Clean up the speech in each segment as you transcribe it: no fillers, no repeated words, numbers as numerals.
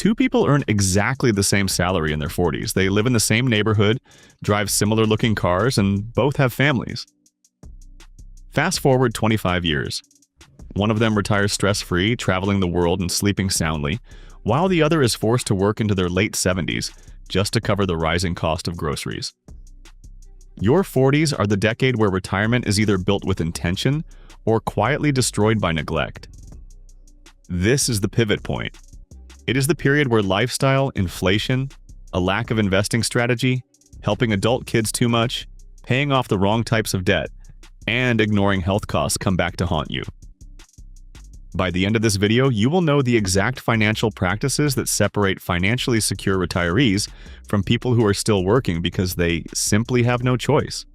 Two people earn exactly the same salary in their 40s. They live in the same neighborhood, drive similar-looking cars, and both have families. Fast forward 25 years. One of them retires stress-free, traveling the world and sleeping soundly, while the other is forced to work into their late 70s just to cover the rising cost of groceries. Your 40s are the decade where retirement is either built with intention or quietly destroyed by neglect. This is the pivot point. It is the period where lifestyle, inflation, a lack of investing strategy, helping adult kids too much, paying off the wrong types of debt, and ignoring health costs come back to haunt you. By the end of this video, you will know the exact financial practices that separate financially secure retirees from people who are still working because they simply have no choice.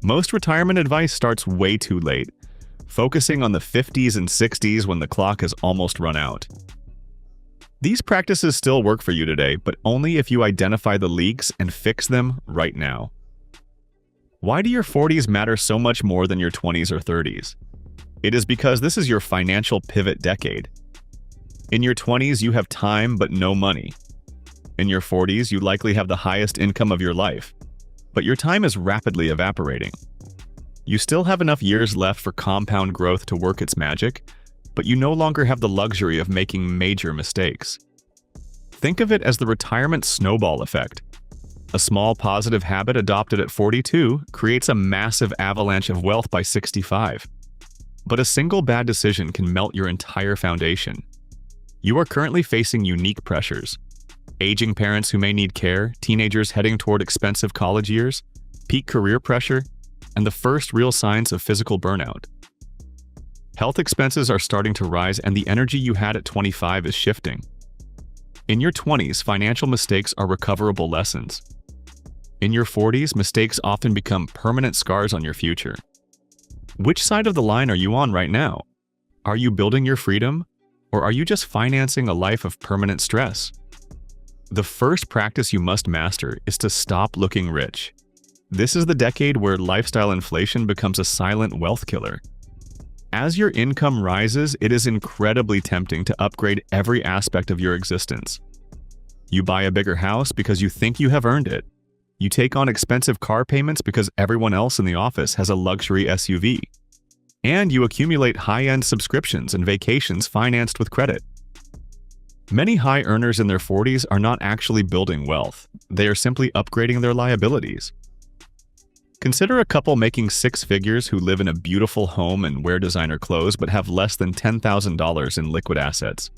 Most retirement advice starts way too late, focusing on the 50s and 60s when the clock has almost run out. These practices still work for you today, but only if you identify the leaks and fix them right now. Why do your 40s matter so much more than your 20s or 30s? It is because this is your financial pivot decade. In your 20s, you have time but no money. In your 40s, you likely have the highest income of your life, but your time is rapidly evaporating. You still have enough years left for compound growth to work its magic, but you no longer have the luxury of making major mistakes. Think of it as the retirement snowball effect. A small positive habit adopted at 42 creates a massive avalanche of wealth by 65. But a single bad decision can melt your entire foundation. You are currently facing unique pressures: aging parents who may need care, teenagers heading toward expensive college years, peak career pressure, and the first real signs of physical burnout. Health expenses are starting to rise, and the energy you had at 25 is shifting. In your 20s, financial mistakes are recoverable lessons. In your 40s, mistakes often become permanent scars on your future. Which side of the line are you on right now? Are you building your freedom, or are you just financing a life of permanent stress? The first practice you must master is to stop looking rich. This is the decade where lifestyle inflation becomes a silent wealth killer. As your income rises, it is incredibly tempting to upgrade every aspect of your existence. You buy a bigger house because you think you have earned it. You take on expensive car payments because everyone else in the office has a luxury SUV. And you accumulate high-end subscriptions and vacations financed with credit. Many high earners in their 40s are not actually building wealth. They are simply upgrading their liabilities. Consider a couple making six figures who live in a beautiful home and wear designer clothes but have less than $10,000 in liquid assets.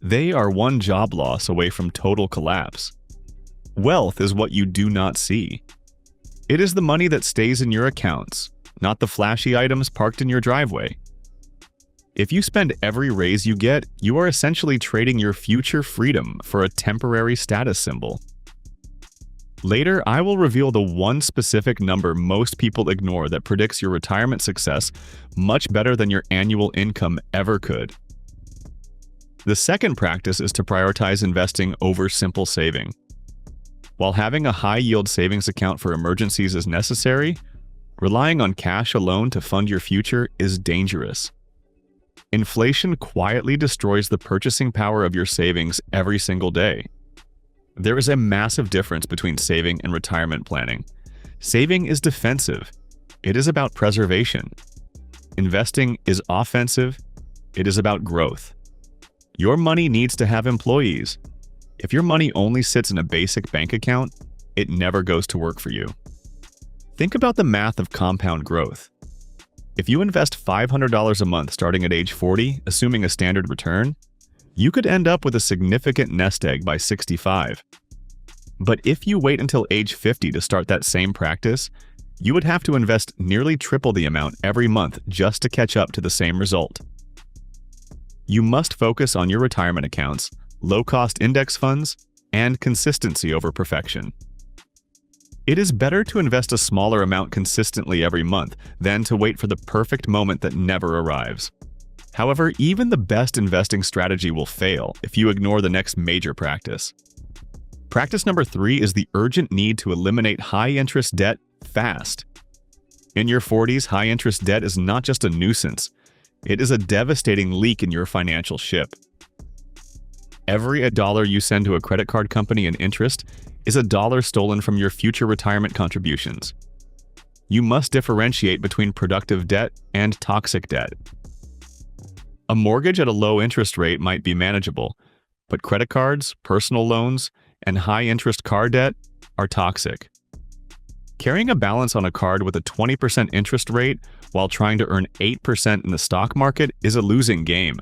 They are one job loss away from total collapse. Wealth is what you do not see. It is the money that stays in your accounts, not the flashy items parked in your driveway. If you spend every raise you get, you are essentially trading your future freedom for a temporary status symbol. Later, I will reveal the one specific number most people ignore that predicts your retirement success much better than your annual income ever could. The second practice is to prioritize investing over simple saving. While having a high-yield savings account for emergencies is necessary, relying on cash alone to fund your future is dangerous. Inflation quietly destroys the purchasing power of your savings every single day. There is a massive difference between saving and retirement planning. Saving is defensive. It is about preservation. Investing is offensive. It is about growth. Your money needs to have employees. If your money only sits in a basic bank account, it never goes to work for you. Think about the math of compound growth. If you invest $500 a month starting at age 40, assuming a standard return, you could end up with a significant nest egg by 65. But if you wait until age 50 to start that same practice, you would have to invest nearly triple the amount every month just to catch up to the same result. You must focus on your retirement accounts, low-cost index funds, and consistency over perfection. It is better to invest a smaller amount consistently every month than to wait for the perfect moment that never arrives. However, even the best investing strategy will fail if you ignore the next major practice. Practice number 3 is the urgent need to eliminate high-interest debt fast. In your 40s, high-interest debt is not just a nuisance. It is a devastating leak in your financial ship. Every dollar you send to a credit card company in interest is a dollar stolen from your future retirement contributions. You must differentiate between productive debt and toxic debt. A mortgage at a low interest rate might be manageable, but credit cards, personal loans, and high-interest car debt are toxic. Carrying a balance on a card with a 20% interest rate while trying to earn 8% in the stock market is a losing game.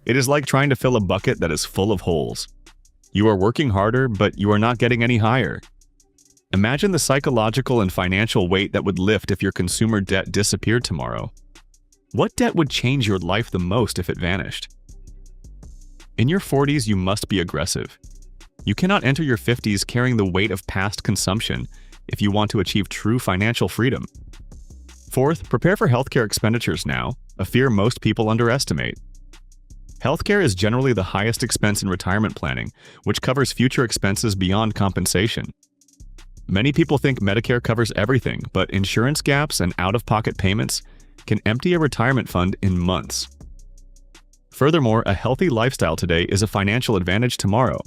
It is like trying to fill a bucket that is full of holes. You are working harder, but you are not getting any higher. Imagine the psychological and financial weight that would lift if your consumer debt disappeared tomorrow. What debt would change your life the most if it vanished? In your 40s, you must be aggressive. You cannot enter your 50s carrying the weight of past consumption if you want to achieve true financial freedom. Fourth, prepare for healthcare expenditures now, a fear most people underestimate. Healthcare is generally the highest expense in retirement planning, which covers future expenses beyond compensation. Many people think Medicare covers everything, but insurance gaps and out-of-pocket payments can empty a retirement fund in months. Furthermore, a healthy lifestyle today is a financial advantage tomorrow.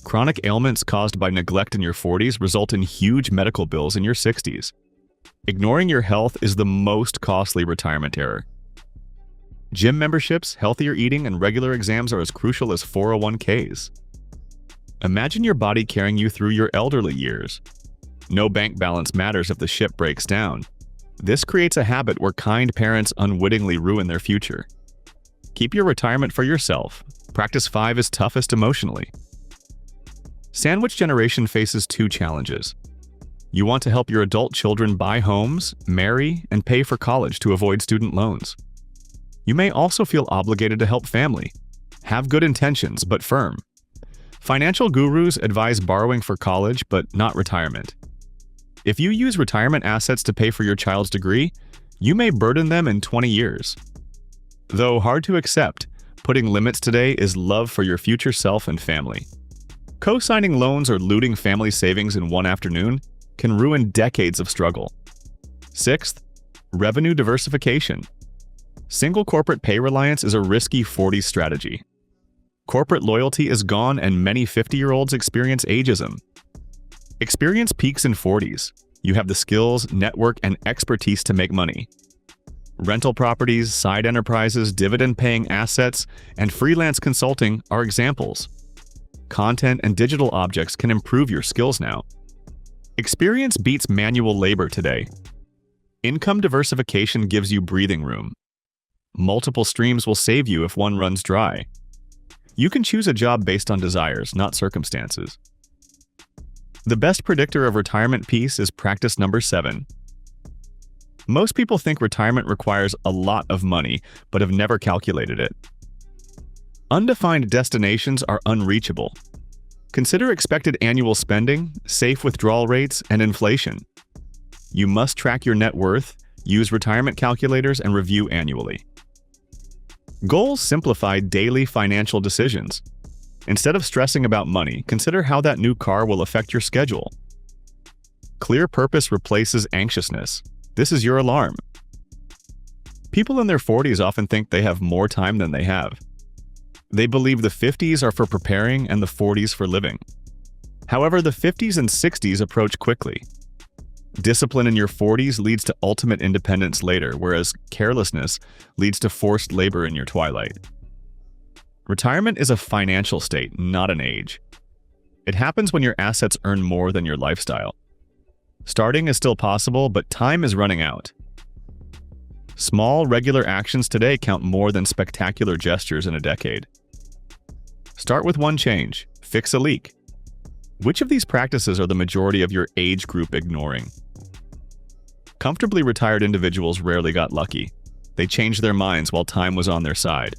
Chronic ailments caused by neglect in your 40s result in huge medical bills in your 60s. Ignoring your health is the most costly retirement error. Gym memberships, healthier eating, and regular exams are as crucial as 401ks. Imagine your body carrying you through your elderly years. No bank balance matters if the ship breaks down. This creates a habit where kind parents unwittingly ruin their future. Keep your retirement for yourself. Practice 5 is toughest emotionally. Sandwich generation faces 2 challenges. You want to help your adult children buy homes, marry, and pay for college to avoid student loans. You may also feel obligated to help family. Have good intentions, but firm. Financial gurus advise borrowing for college, but not retirement. If you use retirement assets to pay for your child's degree, you may burden them in 20 years. Though hard to accept, putting limits today is love for your future self and family. Co-signing loans or looting family savings in one afternoon can ruin decades of struggle. Sixth, revenue diversification. Single corporate pay reliance is a risky 40s strategy. Corporate loyalty is gone and many 50-year-olds experience ageism. Experience peaks in 40s. You have the skills, network, and expertise to make money. Rental properties, side enterprises, dividend-paying assets, and freelance consulting are examples. Content and digital objects can improve your skills now. Experience beats manual labor today. Income diversification gives you breathing room. Multiple streams will save you if one runs dry. You can choose a job based on desires, not circumstances. The best predictor of retirement peace is practice number 7. Most people think retirement requires a lot of money, but have never calculated it. Undefined destinations are unreachable. Consider expected annual spending, safe withdrawal rates, and inflation. You must track your net worth, use retirement calculators, and review annually. Goals simplify daily financial decisions. Instead of stressing about money, consider how that new car will affect your schedule. Clear purpose replaces anxiousness. This is your alarm. People in their 40s often think they have more time than they have. They believe the 50s are for preparing and the 40s for living. However, the 50s and 60s approach quickly. Discipline in your 40s leads to ultimate independence later, whereas carelessness leads to forced labor in your twilight. Retirement is a financial state, not an age. It happens when your assets earn more than your lifestyle. Starting is still possible, but time is running out. Small, regular actions today count more than spectacular gestures in a decade. Start with one change. Fix a leak. Which of these practices are the majority of your age group ignoring? Comfortably retired individuals rarely got lucky. They changed their minds while time was on their side.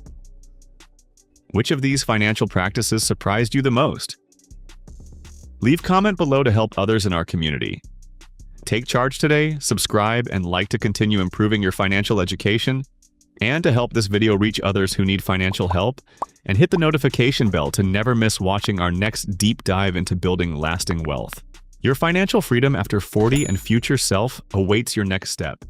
Which of these financial practices surprised you the most? Leave comment below to help others in our community. Take charge today, subscribe, and like to continue improving your financial education, and to help this video reach others who need financial help, and hit the notification bell to never miss watching our next deep dive into building lasting wealth. Your financial freedom after 40 and future self awaits your next step.